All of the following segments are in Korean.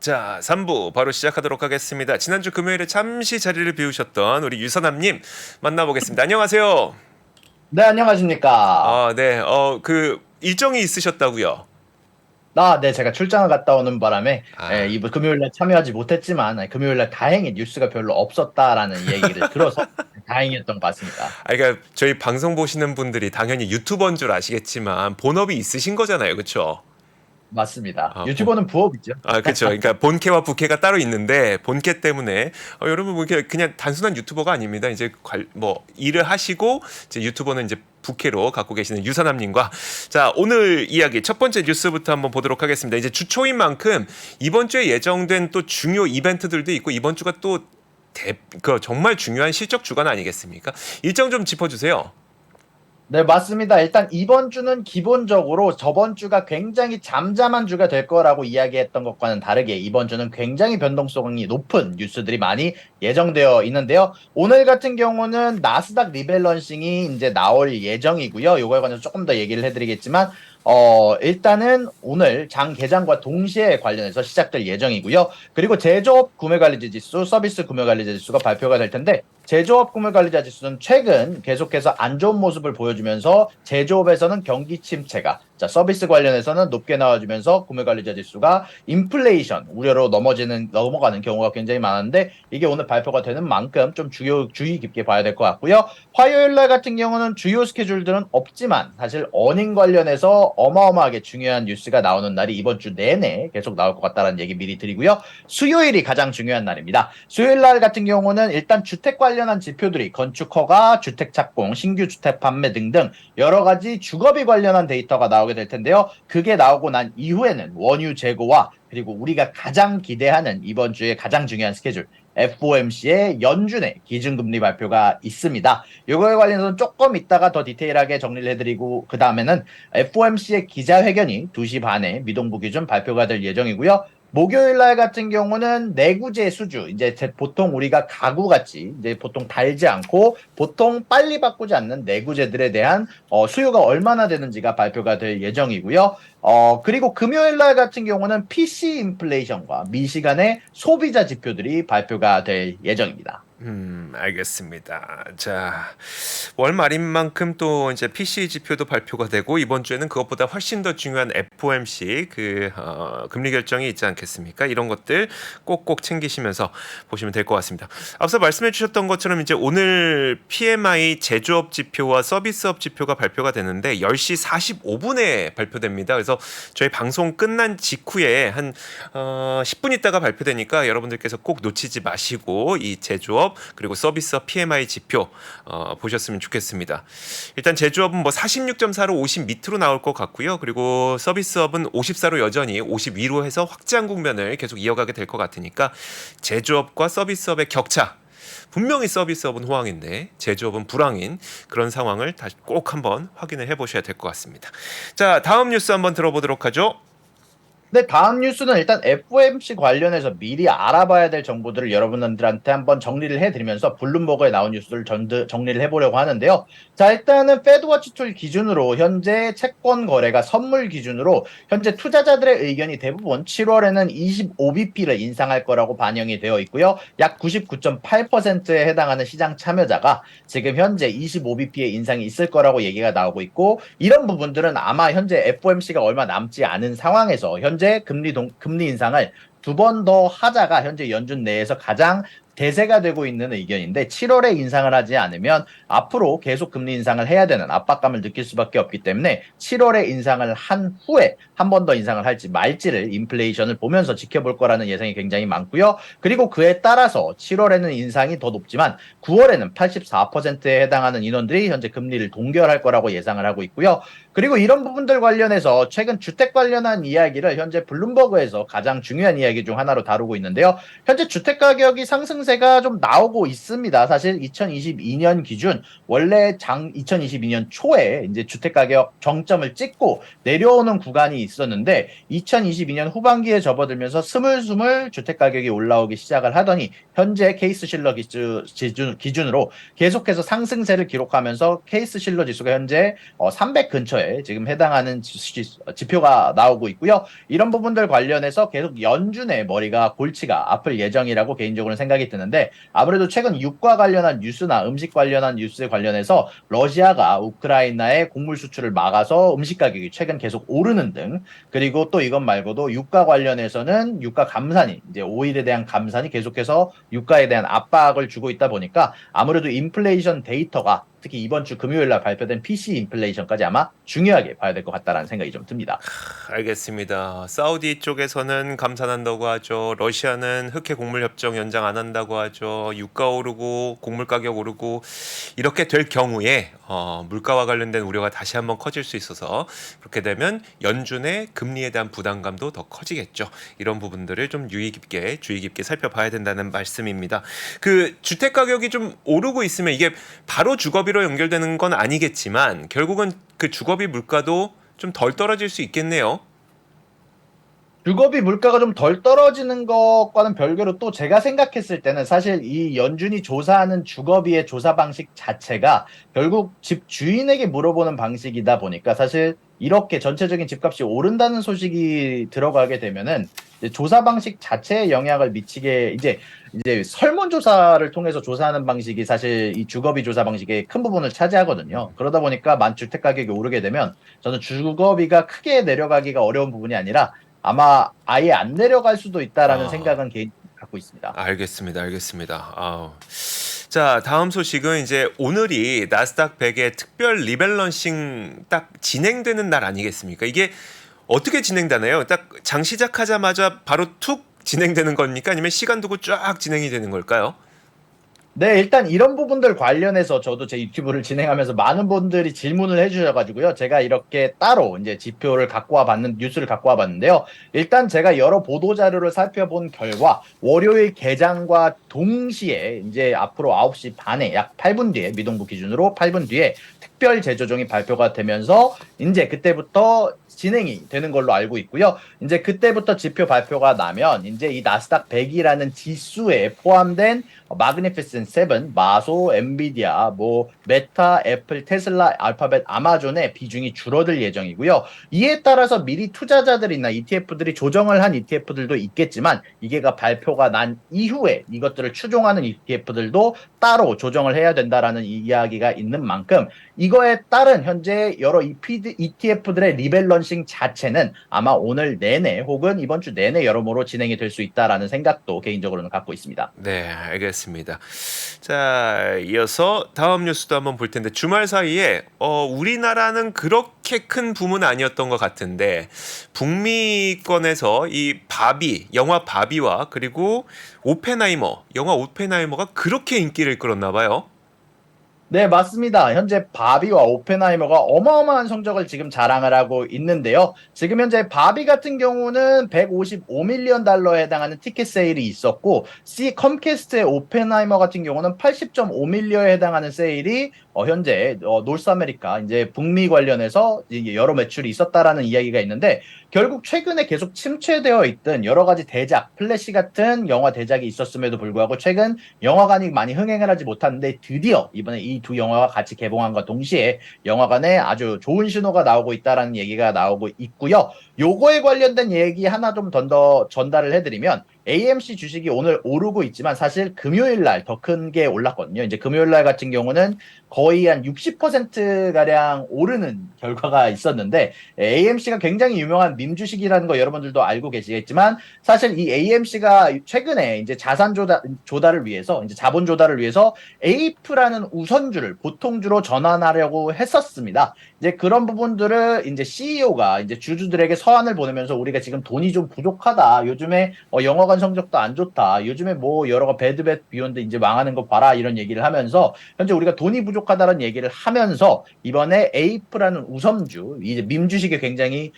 자, 3부 바로 시작하도록 하겠습니다. 지난주 금요일에 잠시 자리를 비우셨던 우리 유선남님 만나보겠습니다. 안녕하세요. 네, 안녕하십니까. 네, 일정이 있으셨다고요? 네, 제가 출장을 갔다 오는 바람에 아, 이번 금요일날 참여하지 못했지만 금요일날 다행히 뉴스가 별로 없었다라는 얘기를 들어서 다행이었던 것 같습니다. 그러니까 저희 방송 보시는 분들이 당연히 유튜버인 줄 아시겠지만 본업이 있으신 거잖아요, 그렇죠? 맞습니다. 아, 본, 유튜버는 부업이죠. 그렇죠. 그러니까 본캐와 부캐가 따로 있는데 본캐 때문에 여러분 뭐 그냥 단순한 유튜버가 아닙니다. 이제 뭐 일을 하시고 이제 유튜버는 이제 부캐로 갖고 계시는 유선남님과 자 오늘 이야기 첫 번째 뉴스부터 한번 보도록 하겠습니다. 이제 주초인 만큼 이번 주에 예정된 또 중요 이벤트들도 있고 이번 주가 또 정말 중요한 실적 주간 아니겠습니까? 일정 좀 짚어주세요. 네, 맞습니다. 일단 이번 주는 기본적으로 저번 주가 굉장히 잠잠한 주가 될 거라고 이야기했던 것과는 다르게 이번 주는 굉장히 변동성이 높은 뉴스들이 많이 예정되어 있는데요. 오늘 같은 경우는 나스닥 리밸런싱이 이제 나올 예정이고요. 이거에 관해서 조금 더 얘기를 해드리겠지만 일단은 오늘 장 개장과 동시에 관련해서 시작될 예정이고요. 그리고 제조업 구매관리자 지수, 서비스 구매관리자 지수가 발표가 될 텐데 제조업 구매관리자 지수는 최근 계속해서 안 좋은 모습을 보여주면서 제조업에서는 경기 침체가, 서비스 관련해서는 높게 나와주면서 구매관리자 지수가 인플레이션 우려로 넘어가는 경우가 굉장히 많은데 이게 오늘 발표가 되는 만큼 좀 주의 깊게 봐야 될 것 같고요. 화요일 날 같은 경우는 주요 스케줄들은 없지만 사실 어닝 관련해서 어마어마하게 중요한 뉴스가 나오는 날이 이번 주 내내 계속 나올 것 같다는 얘기 미리 드리고요. 수요일이 가장 중요한 날입니다. 수요일 날 같은 경우는 일단 주택 관련한 지표들이 건축 허가, 주택 착공, 신규 주택 판매 등등 여러 가지 주거비 관련한 데이터가 나오게 될 텐데요. 그게 나오고 난 이후에는 원유 재고와 그리고 우리가 가장 기대하는 이번 주에 가장 중요한 스케줄 FOMC의 연준의 기준금리 발표가 있습니다. 이거에 관련해서는 조금 이따가 더 디테일하게 정리를 해드리고 그 다음에는 FOMC의 기자회견이 2시 반에 미동부 기준 발표가 될 예정이고요. 목요일 날 같은 경우는 내구재 수주, 이제 보통 우리가 가구 같이 이제 보통 달지 않고 보통 빨리 바꾸지 않는 내구재들에 대한 수요가 얼마나 되는지가 발표가 될 예정이고요. 그리고 금요일 날 같은 경우는 PC 인플레이션과 미시간의 소비자 지표들이 발표가 될 예정입니다. 알겠습니다. 자, 월 말인 만큼 또 이제 PC 지표도 발표가 되고 이번 주에는 그것보다 훨씬 더 중요한 FOMC 금리 결정이 있지 않겠습니까? 이런 것들 꼭꼭 챙기시면서 보시면 될 것 같습니다. 앞서 말씀해 주셨던 것처럼 이제 오늘 PMI 제조업 지표와 서비스업 지표가 발표가 되는데 10시 45분에 발표됩니다. 그래서 저희 방송 끝난 직후에 한 10분 있다가 발표되니까 여러분들께서 꼭 놓치지 마시고 이 제조업 그리고 서비스업 PMI 지표 보셨으면 좋겠습니다. 일단 제조업은 뭐 46.4로 50 밑으로 나올 것 같고요. 그리고 서비스업은 54로 여전히 50 위로 해서 확장 국면을 계속 이어가게 될 것 같으니까 제조업과 서비스업의 격차 분명히 서비스업은 호황인데 제조업은 불황인 그런 상황을 다시 꼭 한번 확인을 해보셔야 될 것 같습니다. 자, 다음 뉴스 한번 들어보도록 하죠. 네, 다음 뉴스는 일단 FOMC 관련해서 미리 알아봐야 될 정보들을 여러분들한테 한번 정리를 해드리면서 블룸버그에 나온 뉴스를 정리를 해보려고 하는데요. 자, 일단은 패드워치 툴 기준으로 현재 채권 거래가 선물 기준으로 현재 투자자들의 의견이 대부분 7월에는 25bp를 인상할 거라고 반영이 되어 있고요. 약 99.8%에 해당하는 시장 참여자가 지금 현재 25bp의 인상이 있을 거라고 얘기가 나오고 있고 이런 부분들은 아마 현재 FOMC가 얼마 남지 않은 상황에서 현재 금리 인상을 두 번 더 하자가 현재 연준 내에서 가장 대세가 되고 있는 의견인데 7월에 인상을 하지 않으면 앞으로 계속 금리 인상을 해야 되는 압박감을 느낄 수밖에 없기 때문에 7월에 인상을 한 후에 한 번 더 인상을 할지 말지를 인플레이션을 보면서 지켜볼 거라는 예상이 굉장히 많고요. 그리고 그에 따라서 7월에는 인상이 더 높지만 9월에는 84%에 해당하는 인원들이 현재 금리를 동결할 거라고 예상을 하고 있고요. 그리고 이런 부분들 관련해서 최근 주택 관련한 이야기를 현재 블룸버그에서 가장 중요한 이야기 중 하나로 다루고 있는데요. 현재 주택 가격이 상승 상승세가 좀 나오고 있습니다. 사실 2022년 기준 원래 2022년 초에 이제 주택 가격 정점을 찍고 내려오는 구간이 있었는데 2022년 후반기에 접어들면서 스물스물 주택 가격이 올라오기 시작을 하더니 현재 케이스 실러 기준으로 계속해서 상승세를 기록하면서 케이스 실러 지수가 현재 300 근처에 지금 해당하는 지표가 나오고 있고요. 이런 부분들 관련해서 계속 연준의 머리가 골치가 아플 예정이라고 개인적으로는 생각이 드는데 아무래도 최근 유가 관련한 뉴스나 음식 관련한 뉴스에 관련해서 러시아가 우크라이나의 곡물 수출을 막아서 음식 가격이 최근 계속 오르는 등 그리고 또 이것 말고도 유가 관련해서는 유가 감산이 이제 오일에 대한 감산이 계속해서 유가에 대한 압박을 주고 있다 보니까 아무래도 인플레이션 데이터가 특히 이번 주 금요일 날 발표된 PC 인플레이션까지 아마 중요하게 봐야 될 것 같다라는 생각이 좀 듭니다. 알겠습니다. 사우디 쪽에서는 감산한다고 하죠. 러시아는 흑해 곡물 협정 연장 안 한다고 하죠. 유가 오르고 곡물 가격 오르고 이렇게 될 경우에 물가와 관련된 우려가 다시 한번 커질 수 있어서 그렇게 되면 연준의 금리에 대한 부담감도 더 커지겠죠. 이런 부분들을 좀 주의 깊게 살펴봐야 된다는 말씀입니다. 그 주택 가격이 좀 오르고 있으면 이게 바로 주거비로 연결되는 건 아니겠지만 결국은 그 주거비 물가도 좀 덜 떨어질 수 있겠네요. 주거비 물가가 좀 덜 떨어지는 것과는 별개로 또 제가 생각했을 때는 사실 이 연준이 조사하는 주거비의 조사 방식 자체가 결국 집 주인에게 물어보는 방식이다 보니까 사실 이렇게 전체적인 집값이 오른다는 소식이 들어가게 되면은 이제 조사 방식 자체에 영향을 미치게 이제 설문조사를 통해서 조사하는 방식이 사실 이 주거비 조사 방식의 큰 부분을 차지하거든요. 그러다 보니까 만주택 가격이 오르게 되면 저는 주거비가 크게 내려가기가 어려운 부분이 아니라 아마 아예 안 내려갈 수도 있다라는 아, 생각은 개인적으로 갖고 있습니다. 알겠습니다. 아우. 자, 다음 소식은 이제 오늘이 나스닥 100의 특별 리밸런싱 딱 진행되는 날 아니겠습니까? 이게 어떻게 진행되나요? 딱 장 시작하자마자 바로 툭 진행되는 겁니까? 아니면 시간 두고 쫙 진행이 되는 걸까요? 네, 일단 이런 부분들 관련해서 저도 제 유튜브를 진행하면서 많은 분들이 질문을 해주셔가지고요. 제가 이렇게 따로 이제 뉴스를 갖고 와 봤는데요. 일단 제가 여러 보도 자료를 살펴본 결과 월요일 개장과 동시에 이제 앞으로 9시 반에 약 8분 뒤에 미동부 기준으로 8분 뒤에 특별 제조종이 발표가 되면서 이제 그때부터 진행이 되는 걸로 알고 있고요. 이제 그때부터 지표 발표가 나면 이제 이 나스닥 100이라는 지수에 포함된 마그니피센트 7, 마소, 엔비디아, 뭐 메타, 애플, 테슬라, 알파벳, 아마존의 비중이 줄어들 예정이고요. 이에 따라서 미리 투자자들이나 ETF들이 조정을 한 ETF들도 있겠지만 이게가 발표가 난 이후에 이것들을 추종하는 ETF들도 따로 조정을 해야 된다라는 이야기가 있는 만큼 이거에 따른 현재 여러 ETF들의 리밸런싱 자체는 아마 오늘 내내 혹은 이번 주 내내 여러모로 진행이 될 수 있다라는 생각도 개인적으로는 갖고 있습니다. 네, 알겠습니다. 자, 이어서 다음 뉴스도 한번 볼 텐데 주말 사이에 우리나라는 그렇게 큰 붐은 아니었던 것 같은데 북미권에서 이 바비, 영화 바비와 그리고 영화 오펜하이머가 그렇게 인기를 끌었나 봐요. 네, 맞습니다. 현재 바비와 오펜하이머가 어마어마한 성적을 지금 자랑을 하고 있는데요. 지금 현재 바비 같은 경우는 155밀리언 달러에 해당하는 티켓 세일이 있었고, 컴캐스트의 오펜하이머 같은 경우는 80.5밀리언에 해당하는 세일이 현재 노스 아메리카 이제 북미 관련해서 이게 여러 매출이 있었다라는 이야기가 있는데 결국 최근에 계속 침체되어 있던 여러 가지 대작, 플래시 같은 영화 대작이 있었음에도 불구하고 최근 영화관이 많이 흥행을 하지 못하는데 드디어 이번에 이 두 영화가 같이 개봉한과 동시에 영화관에 아주 좋은 신호가 나오고 있다라는 얘기가 나오고 있고요. 요거에 관련된 얘기 하나 좀 더 전달을 해드리면 AMC 주식이 오늘 오르고 있지만 사실 금요일 날 더 큰 게 올랐거든요. 이제 금요일 날 같은 경우는 거의 한 60%가량 오르는 결과가 있었는데 AMC가 굉장히 유명한 밈 주식이라는 거 여러분들도 알고 계시겠지만 사실 이 AMC가 최근에 이제 조달을 위해서 이제 자본 조달을 위해서 에이프라는 우선주를 보통주로 전환하려고 했었습니다. 이제 그런 부분들을 이제 CEO가 이제 주주들에게 서한을 보내면서 우리가 지금 돈이 좀 부족하다. 요즘에 영어관 성적도 안 좋다. 요즘에 뭐 여러 가 배드벳 비욘드 이제 망하는 거 봐라. 이런 얘기를 하면서 현재 우리가 돈이 부족하다는 얘기를 하면서 이번에 에이프라는 우선주, 이제 밈 주식에 굉장히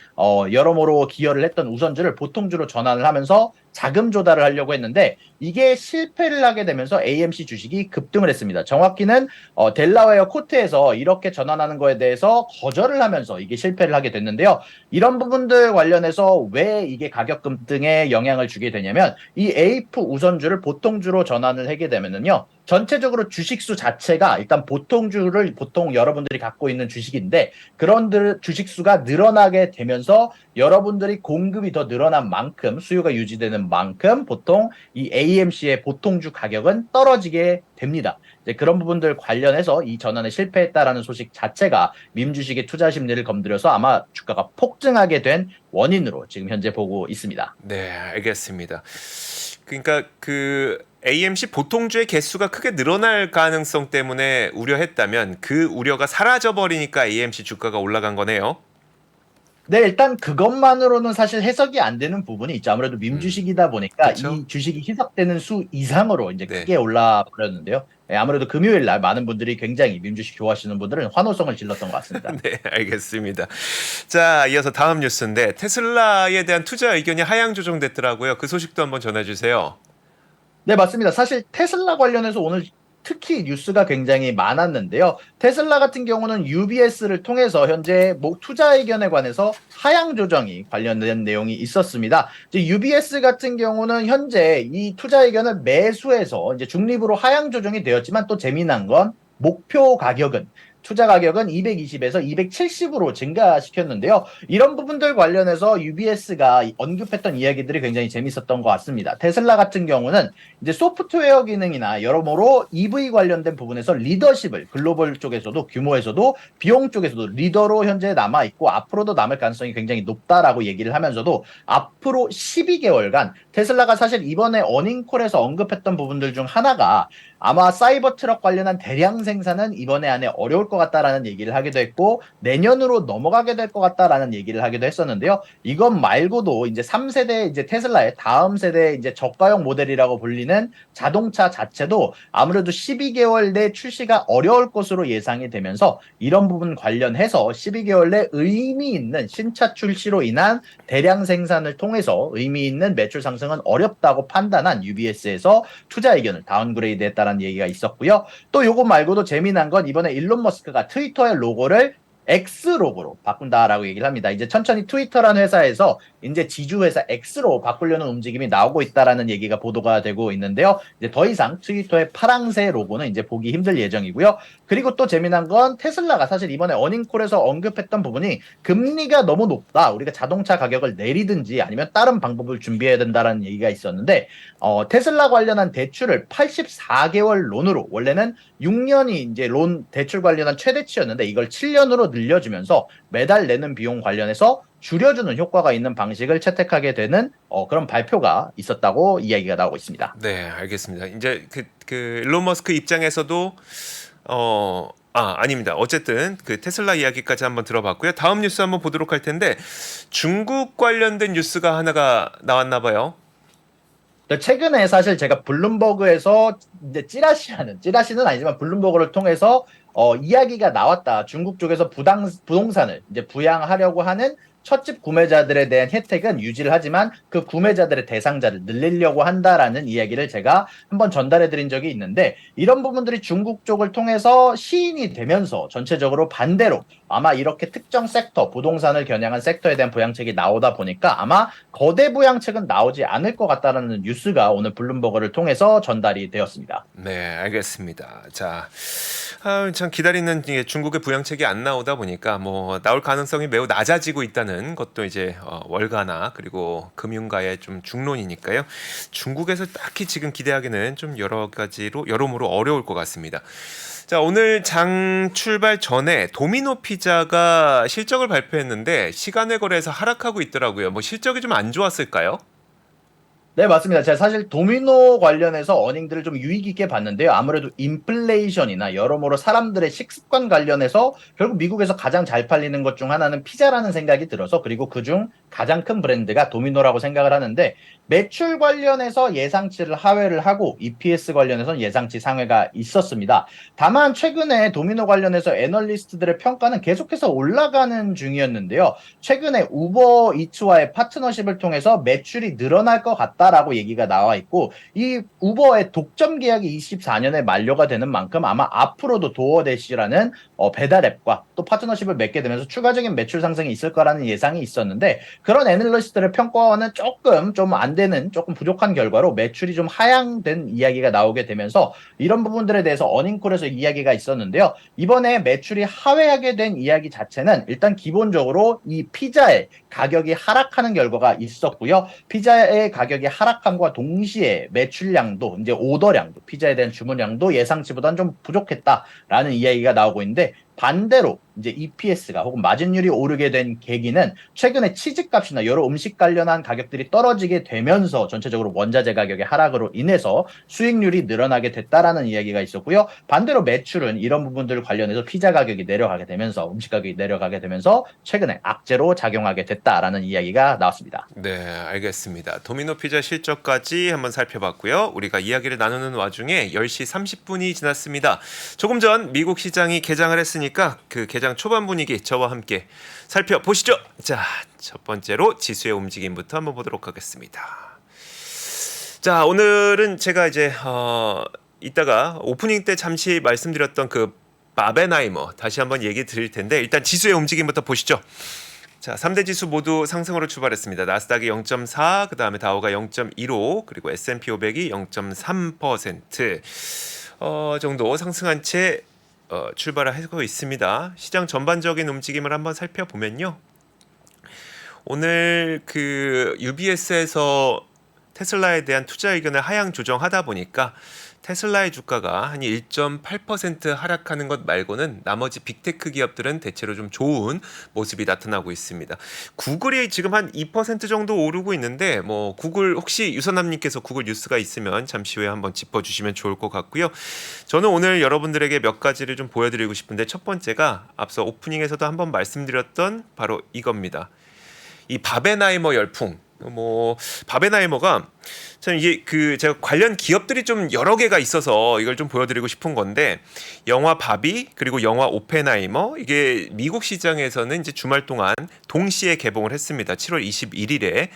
여러모로 기여를 했던 우선주를 보통주로 전환을 하면서 자금 조달을 하려고 했는데 이게 실패를 하게 되면서 AMC 주식이 급등을 했습니다. 정확히는 델라웨어 코트에서 이렇게 전환하는 거에 대해서 거절을 하면서 이게 실패를 하게 됐는데요. 이런 부분들 관련해서 왜 이게 가격 급등에 영향을 주게 되냐면 이 에이프 우선주를 보통주로 전환을 하게 되면은요. 전체적으로 주식수 자체가 일단 보통주를 보통 여러분들이 갖고 있는 주식인데 그런 주식수가 늘어나게 되면서 여러분들이 공급이 더 늘어난 만큼 수요가 유지되는 만큼 보통 이 AMC의 보통주 가격은 떨어지게 됩니다. 이제 그런 부분들 관련해서 이 전환에 실패했다라는 소식 자체가 밈주식의 투자 심리를 검들여서 아마 주가가 폭증하게 된 원인으로 지금 현재 보고 있습니다. 네, 알겠습니다. 그러니까 그 AMC 보통주의 개수가 크게 늘어날 가능성 때문에 우려했다면 그 우려가 사라져 버리니까 AMC 주가가 올라간 거네요. 네, 일단 그것만으로는 사실 해석이 안 되는 부분이 있죠. 아무래도 밈주식이다 보니까 그렇죠? 이 주식이 희석되는 수 이상으로 이제 네. 크게 올라 버렸는데요. 네, 아무래도 금요일 날 많은 분들이 굉장히 밈주식 좋아하시는 분들은 환호성을 질렀던 것 같습니다. 네, 알겠습니다. 자, 이어서 다음 뉴스인데 테슬라에 대한 투자 의견이 하향 조정됐더라고요. 그 소식도 한번 전해 주세요. 네, 맞습니다. 사실 테슬라 관련해서 오늘 특히 뉴스가 굉장히 많았는데요. 테슬라 같은 경우는 UBS를 통해서 현재 투자 의견에 관해서 하향 조정이 관련된 내용이 있었습니다. 이제 UBS 같은 경우는 현재 이 투자 의견을 매수해서 이제 중립으로 하향 조정이 되었지만 또 재미난 건 목표 가격은 투자 가격은 220에서 270으로 증가시켰는데요. 이런 부분들 관련해서 UBS가 언급했던 이야기들이 굉장히 재밌었던 것 같습니다. 테슬라 같은 경우는 이제 소프트웨어 기능이나 여러모로 EV 관련된 부분에서 리더십을 글로벌 쪽에서도 규모에서도 비용 쪽에서도 리더로 현재 남아 있고 앞으로도 남을 가능성이 굉장히 높다라고 얘기를 하면서도 앞으로 12개월간 테슬라가 사실 이번에 어닝콜에서 언급했던 부분들 중 하나가 아마 사이버 트럭 관련한 대량 생산은 이번에 안에 어려울 것 같다라는 얘기를 하기도 했고 내년으로 넘어가게 될 것 같다라는 얘기를 하기도 했었는데요. 이것 말고도 이제 3세대 이제 테슬라의 다음 세대 이제 저가형 모델이라고 불리는 자동차 자체도 아무래도 12개월 내 출시가 어려울 것으로 예상이 되면서 이런 부분 관련해서 12개월 내 의미 있는 신차 출시로 인한 대량 생산을 통해서 의미 있는 매출 상승은 어렵다고 판단한 UBS에서 투자 의견을 다운그레이드 했다는 얘기가 있었고요. 또 요거 말고도 재미난 건 이번에 일론 머스크가 트위터의 로고를 X 로고로 바꾼다라고 얘기를 합니다. 이제 천천히 트위터라는 회사에서 이제 지주회사 X로 바꾸려는 움직임이 나오고 있다라는 얘기가 보도가 되고 있는데요. 이제 더 이상 트위터의 파랑새 로고는 이제 보기 힘들 예정이고요. 그리고 또 재미난 건 테슬라가 사실 이번에 어닝콜에서 언급했던 부분이 금리가 너무 높다. 우리가 자동차 가격을 내리든지 아니면 다른 방법을 준비해야 된다라는 얘기가 있었는데 테슬라 관련한 대출을 84개월 론으로 원래는 6년이 이제 론 대출 관련한 최대치였는데 이걸 7년으로 늘려주면서 매달 내는 비용 관련해서 줄여주는 효과가 있는 방식을 채택하게 되는 그런 발표가 있었다고 이야기가 나오고 있습니다. 네, 알겠습니다. 이제 그 일론 머스크 입장에서도 아닙니다. 어쨌든 그 테슬라 이야기까지 한번 들어봤고요. 다음 뉴스 한번 보도록 할 텐데 중국 관련된 뉴스가 하나가 나왔나 봐요. 최근에 사실 제가 블룸버그에서 이제 찌라시는 아니지만 블룸버그를 통해서 이야기가 나왔다. 중국 쪽에서 부동산을 이제 부양하려고 하는 첫집 구매자들에 대한 혜택은 유지를 하지만 그 구매자들의 대상자를 늘리려고 한다라는 이야기를 제가 한번 전달해 드린 적이 있는데 이런 부분들이 중국 쪽을 통해서 시인이 되면서 전체적으로 반대로 아마 이렇게 특정 섹터, 부동산을 겨냥한 섹터에 대한 부양책이 나오다 보니까 아마 거대 부양책은 나오지 않을 것 같다라는 뉴스가 오늘 블룸버그를 통해서 전달이 되었습니다. 네, 알겠습니다. 자, 참 기다리는 이게 중국의 부양책이 안 나오다 보니까 뭐 나올 가능성이 매우 낮아지고 있다는 것도 이제 월가나 그리고 금융가의 좀 중론이니까요. 중국에서 딱히 지금 기대하기는 좀 여러모로 어려울 것 같습니다. 자, 오늘 장 출발 전에 도미노 피자가 실적을 발표했는데 시간외 거래에서 하락하고 있더라고요. 뭐 실적이 좀 안 좋았을까요? 네, 맞습니다. 제가 사실 도미노 관련해서 어닝들을 좀 유의 깊게 봤는데요. 아무래도 인플레이션이나 여러모로 사람들의 식습관 관련해서 결국 미국에서 가장 잘 팔리는 것 중 하나는 피자라는 생각이 들어서 그리고 그중 가장 큰 브랜드가 도미노라고 생각을 하는데 매출 관련해서 예상치를 하회를 하고 EPS 관련해서는 예상치 상회가 있었습니다. 다만 최근에 도미노 관련해서 애널리스트들의 평가는 계속해서 올라가는 중이었는데요. 최근에 우버 이츠와의 파트너십을 통해서 매출이 늘어날 것 같다라고 얘기가 나와 있고 이 우버의 독점 계약이 24년에 만료가 되는 만큼 아마 앞으로도 도어대시라는 배달 앱과 또 파트너십을 맺게 되면서 추가적인 매출 상승이 있을 거라는 예상이 있었는데 그런 애널리스트들의 평가와는 조금 좀 안 되는 조금 부족한 결과로 매출이 좀 하향된 이야기가 나오게 되면서 이런 부분들에 대해서 어닝콜에서 이야기가 있었는데요. 이번에 매출이 하회하게 된 이야기 자체는 일단 기본적으로 이 피자의 가격이 하락하는 결과가 있었고요. 피자의 가격이 하락함과 동시에 매출량도 이제 오더량도 피자에 대한 주문량도 예상치보다는 좀 부족했다라는 이야기가 나오고 있는데 반대로 이제 EPS가 혹은 마진율이 오르게 된 계기는 최근에 치즈값이나 여러 음식 관련한 가격들이 떨어지게 되면서 전체적으로 원자재 가격의 하락으로 인해서 수익률이 늘어나게 됐다라는 이야기가 있었고요. 반대로 매출은 이런 부분들 관련해서 피자 가격이 내려가게 되면서 음식 가격이 내려가게 되면서 최근에 악재로 작용하게 됐다라는 이야기가 나왔습니다. 네, 알겠습니다. 도미노 피자 실적까지 한번 살펴봤고요. 우리가 이야기를 나누는 와중에 10시 30분이 지났습니다. 조금 전 미국 시장이 개장을 했으니까 그 개장 초반 분위기 저와 함께 살펴보시죠. 자, 첫 번째로 지수의 움직임부터 한번 보도록 하겠습니다. 자, 오늘은 제가 이제 이따가 오프닝 때 잠시 말씀드렸던 그 바벤하이머 다시 한번 얘기 드릴 텐데 일단 지수의 움직임부터 보시죠. 자, 3대 지수 모두 상승으로 출발했습니다. 나스닥이 0.4, 그 다음에 다우가 0.15, 그리고 S&P 500이 0.3% 정도 상승한 채 출발을 하고 있습니다. 시장 전반적인 움직임을 한번 살펴보면요. 오늘 그 UBS에서 테슬라에 대한 투자 의견을 하향 조정하다 보니까 테슬라의 주가가 한 1.8% 하락하는 것 말고는 나머지 빅테크 기업들은 대체로 좀 좋은 모습이 나타나고 있습니다. 구글이 지금 한 2% 정도 오르고 있는데 뭐 구글 혹시 유선남님께서 구글 뉴스가 있으면 잠시 후에 한번 짚어주시면 좋을 것 같고요. 저는 오늘 여러분들에게 몇 가지를 좀 보여드리고 싶은데 첫 번째가 앞서 오프닝에서도 한번 말씀드렸던 바로 이겁니다. 이 바벤하이머 열풍. 뭐 바벤하이머가 참 이게 그 제가 관련 기업들이 좀 여러 개가 있어서 이걸 좀 보여드리고 싶은 건데 영화 바비 그리고 영화 오펜하이머 이게 미국 시장에서는 이제 주말 동안 동시에 개봉을 했습니다. 7월 21일에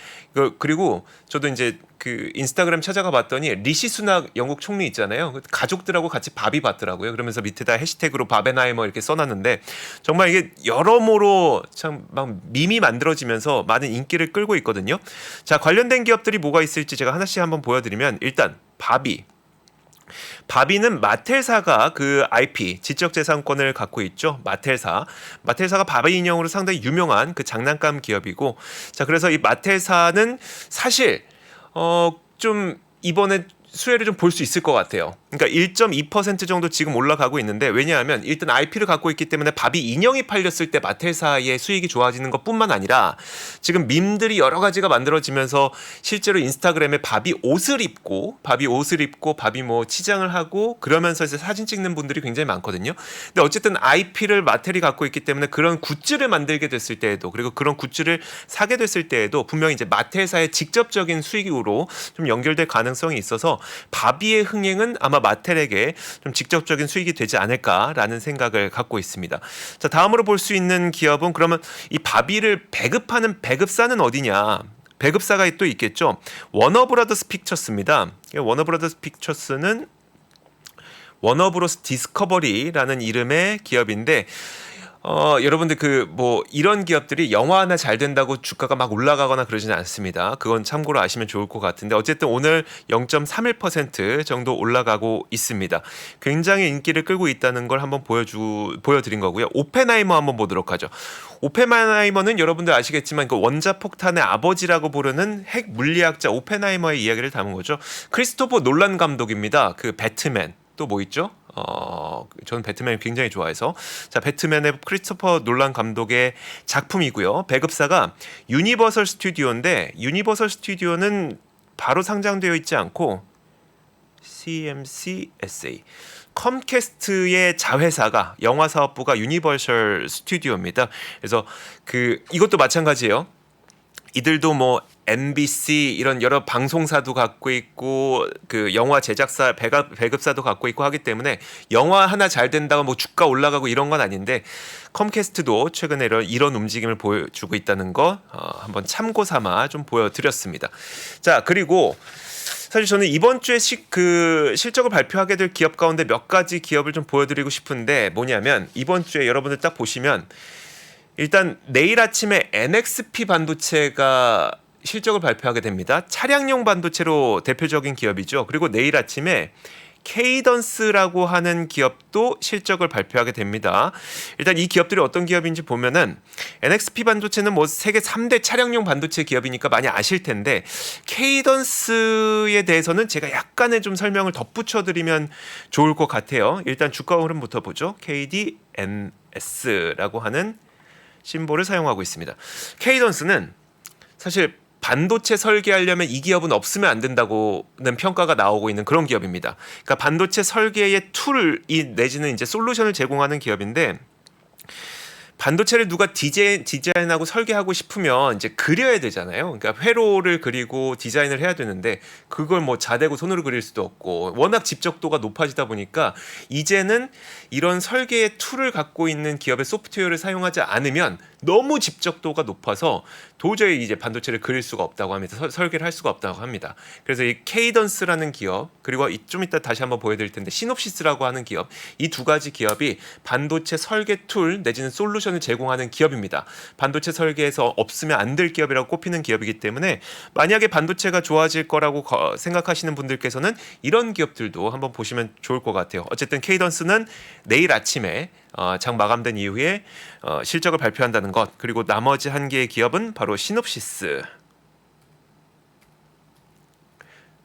그리고 저도 이제 그 인스타그램 찾아가 봤더니 리시 수낙 영국 총리 있잖아요. 가족들하고 같이 바비 봤더라고요. 그러면서 밑에다 해시태그로 바벤하이머 이렇게 써놨는데 정말 이게 여러모로 참 막 밈이 만들어지면서 많은 인기를 끌고 있거든요. 자, 관련된 기업들이 뭐가 있을지 제가 하나씩 한번 보여드리면 일단 바비는 마텔사가 그 IP 지적재산권을 갖고 있죠. 마텔사가 바비 인형으로 상당히 유명한 그 장난감 기업이고 자 그래서 이 마텔사는 사실 좀 이번에 수혜를 좀 볼 수 있을 것 같아요. 그러니까 1.2% 정도 지금 올라가고 있는데 왜냐하면 일단 IP를 갖고 있기 때문에 바비 인형이 팔렸을 때 마텔사의 수익이 좋아지는 것뿐만 아니라 지금 밈들이 여러 가지가 만들어지면서 실제로 인스타그램에 바비 옷을 입고 바비 뭐 치장을 하고 그러면서 이제 사진 찍는 분들이 굉장히 많거든요. 근데 어쨌든 IP를 마텔이 갖고 있기 때문에 그런 굿즈를 만들게 됐을 때에도 그리고 그런 굿즈를 사게 됐을 때에도 분명히 이제 마텔사의 직접적인 수익으로 좀 연결될 가능성이 있어서 바비의 흥행은 아마 마텔에게 좀 직접적인 수익이 되지 않을까라는 생각을 갖고 있습니다. 자, 다음으로 볼 수 있는 기업은 그러면 이 바비를 배급하는 배급사는 어디냐? 배급사가 또 있겠죠. 워너브라더스 픽처스입니다. 워너브라더스 픽처스는 워너브로스 디스커버리라는 이름의 기업인데 여러분들 그 뭐 이런 기업들이 영화 하나 잘 된다고 주가가 막 올라가거나 그러지는 않습니다. 그건 참고로 아시면 좋을 것 같은데 어쨌든 오늘 0.31% 정도 올라가고 있습니다. 굉장히 인기를 끌고 있다는 걸 한번 보여드린 거고요. 오펜하이머 한번 보도록 하죠. 오펜하이머는 여러분들 아시겠지만 그 원자폭탄의 아버지라고 부르는 핵 물리학자 오펜하이머의 이야기를 담은 거죠. 크리스토퍼 놀란 감독입니다. 그 배트맨 또 뭐 있죠? 저는 배트맨을 굉장히 좋아해서 자 배트맨의 크리스토퍼 놀란 감독의 작품이고요. 배급사가 유니버설 스튜디오인데 유니버설 스튜디오는 바로 상장되어 있지 않고 CMCSA 컴캐스트의 자회사가 영화 사업부가 유니버셜 스튜디오입니다. 그래서 이것도 마찬가지예요. 이들도 뭐 MBC 이런 여러 방송사도 갖고 있고 그 영화 제작사 배급사도 갖고 있고 하기 때문에 영화 하나 잘 된다고 뭐 주가 올라가고 이런 건 아닌데 컴캐스트도 최근에 이런 움직임을 보여주고 있다는 거 한번 참고 삼아 좀 보여드렸습니다. 자, 그리고 사실 저는 이번 주에 실적을 발표하게 될 기업 가운데 몇 가지 기업을 좀 보여드리고 싶은데 뭐냐면 이번 주에 여러분들 딱 보시면 일단 내일 아침에 NXP 반도체가 실적을 발표하게 됩니다. 차량용 반도체로 대표적인 기업이죠. 그리고 내일 아침에 케이던스라고 하는 기업도 실적을 발표하게 됩니다. 일단 이 기업들이 어떤 기업인지 보면은 NXP 반도체는 뭐 세계 3대 차량용 반도체 기업이니까 많이 아실 텐데 케이던스에 대해서는 제가 약간의 좀 설명을 덧붙여 드리면 좋을 것 같아요. 일단 주가 흐름부터 보죠. KDNS라고 하는 심볼을 사용하고 있습니다. 케이던스는 사실 반도체 설계하려면 이 기업은 없으면 안 된다고는 평가가 나오고 있는 그런 기업입니다. 그러니까 반도체 설계의 툴이 내지는 이제 솔루션을 제공하는 기업인데 반도체를 누가 디자인하고 설계하고 싶으면 이제 그려야 되잖아요. 그러니까 회로를 그리고 디자인을 해야 되는데 그걸 뭐 자대고 손으로 그릴 수도 없고 워낙 집적도가 높아지다 보니까 이제는 이런 설계의 툴을 갖고 있는 기업의 소프트웨어를 사용하지 않으면 너무 집적도가 높아서 도저히 이제 반도체를 그릴 수가 없다고 합니다. 설계를 할 수가 없다고 합니다. 그래서 이 케이던스라는 기업 그리고 좀 이따 다시 한번 보여드릴 텐데 시놉시스라고 하는 기업 이 두 가지 기업이 반도체 설계 툴 내지는 솔루션을 제공하는 기업입니다. 반도체 설계에서 없으면 안 될 기업이라고 꼽히는 기업이기 때문에 만약에 반도체가 좋아질 거라고 생각하시는 분들께서는 이런 기업들도 한번 보시면 좋을 것 같아요. 어쨌든 케이던스는 내일 아침에 장 마감된 이후에 실적을 발표한다는 것 그리고 나머지 한 개의 기업은 바로 시놉시스.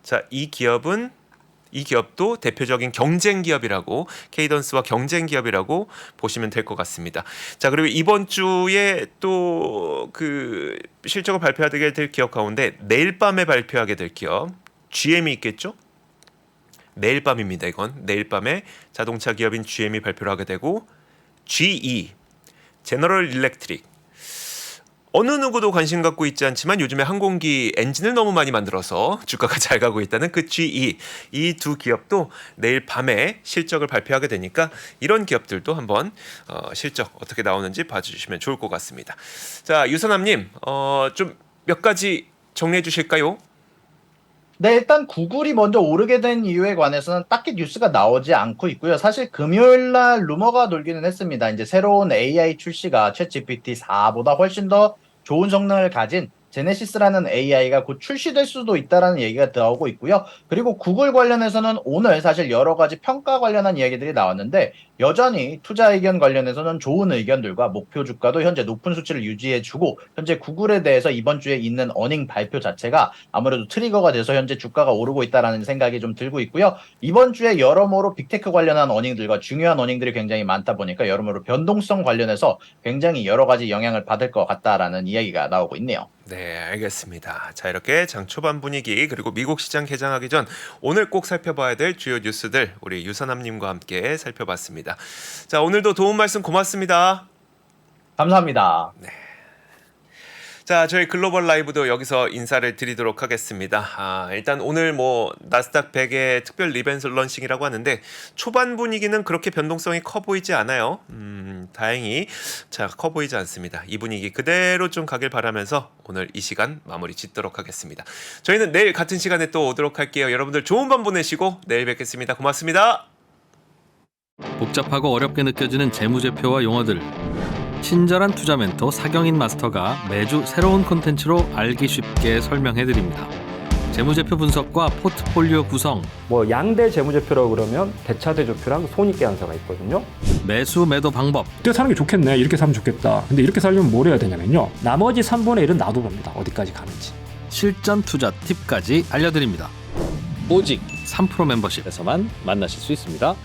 자, 이 기업도 대표적인 경쟁 기업이라고 케이던스와 경쟁 기업이라고 보시면 될 것 같습니다. 자, 그리고 이번 주에 또 그 실적을 발표하게 될 기업 가운데 내일 밤에 발표하게 될 기업 GM이 있겠죠? 내일 밤입니다. 이건 내일 밤에 자동차 기업인 GM이 발표를 하게 되고 GE, 제너럴 일렉트릭 어느 누구도 관심 갖고 있지 않지만 요즘에 항공기 엔진을 너무 많이 만들어서 주가가 잘 가고 있다는 그 GE 이 두 기업도 내일 밤에 실적을 발표하게 되니까 이런 기업들도 한번 실적 어떻게 나오는지 봐주시면 좋을 것 같습니다. 자, 유선남님 좀 몇 가지 정리해 주실까요? 네, 일단 구글이 먼저 오르게 된 이유에 관해서는 딱히 뉴스가 나오지 않고 있고요. 사실 금요일 날 루머가 돌기는 했습니다. 이제 새로운 AI 출시가 챗GPT 4보다 훨씬 더 좋은 성능을 가진 제네시스라는 AI가 곧 출시될 수도 있다라는 얘기가 나오고 있고요. 그리고 구글 관련해서는 오늘 사실 여러 가지 평가 관련한 이야기들이 나왔는데 여전히 투자 의견 관련해서는 좋은 의견들과 목표 주가도 현재 높은 수치를 유지해주고 현재 구글에 대해서 이번 주에 있는 어닝 발표 자체가 아무래도 트리거가 돼서 현재 주가가 오르고 있다라는 생각이 좀 들고 있고요. 이번 주에 여러모로 빅테크 관련한 어닝들과 중요한 어닝들이 굉장히 많다 보니까 여러모로 변동성 관련해서 굉장히 여러 가지 영향을 받을 것 같다라는 이야기가 나오고 있네요. 네, 알겠습니다. 자, 이렇게 장 초반 분위기 그리고 미국 시장 개장하기 전 오늘 꼭 살펴봐야 될 주요 뉴스들 우리 유선남님과 함께 살펴봤습니다. 자, 오늘도 도움 말씀 고맙습니다. 감사합니다. 자, 저희 글로벌 라이브도 여기서 인사를 드리도록 하겠습니다. 일단 오늘 뭐 나스닥 100의 특별 리벤스 런칭이라고 하는데 초반 분위기는 그렇게 변동성이 커 보이지 않아요. 다행히 자, 커 보이지 않습니다. 이 분위기 그대로 좀 가길 바라면서 오늘 이 시간 마무리 짓도록 하겠습니다. 저희는 내일 같은 시간에 또 오도록 할게요. 여러분들 좋은 밤 보내시고 내일 뵙겠습니다. 고맙습니다. 복잡하고 어렵게 느껴지는 재무제표와 용어들 친절한 투자 멘토 사경인 마스터가 매주 새로운 콘텐츠로 알기 쉽게 설명해드립니다. 재무제표 분석과 포트폴리오 구성, 뭐 양대 재무제표라고 그러면 대차대조표랑 손익계산서가 있거든요. 매수 매도 방법, 이때 사는 게 좋겠네, 이렇게 사면 좋겠다. 근데 이렇게 살려면 뭘 해야 되냐면요, 나머지 3분의 1은 놔둬봅니다. 어디까지 가는지. 실전 투자 팁까지 알려드립니다. 오직 3프로 멤버십에서만 만나실 수 있습니다.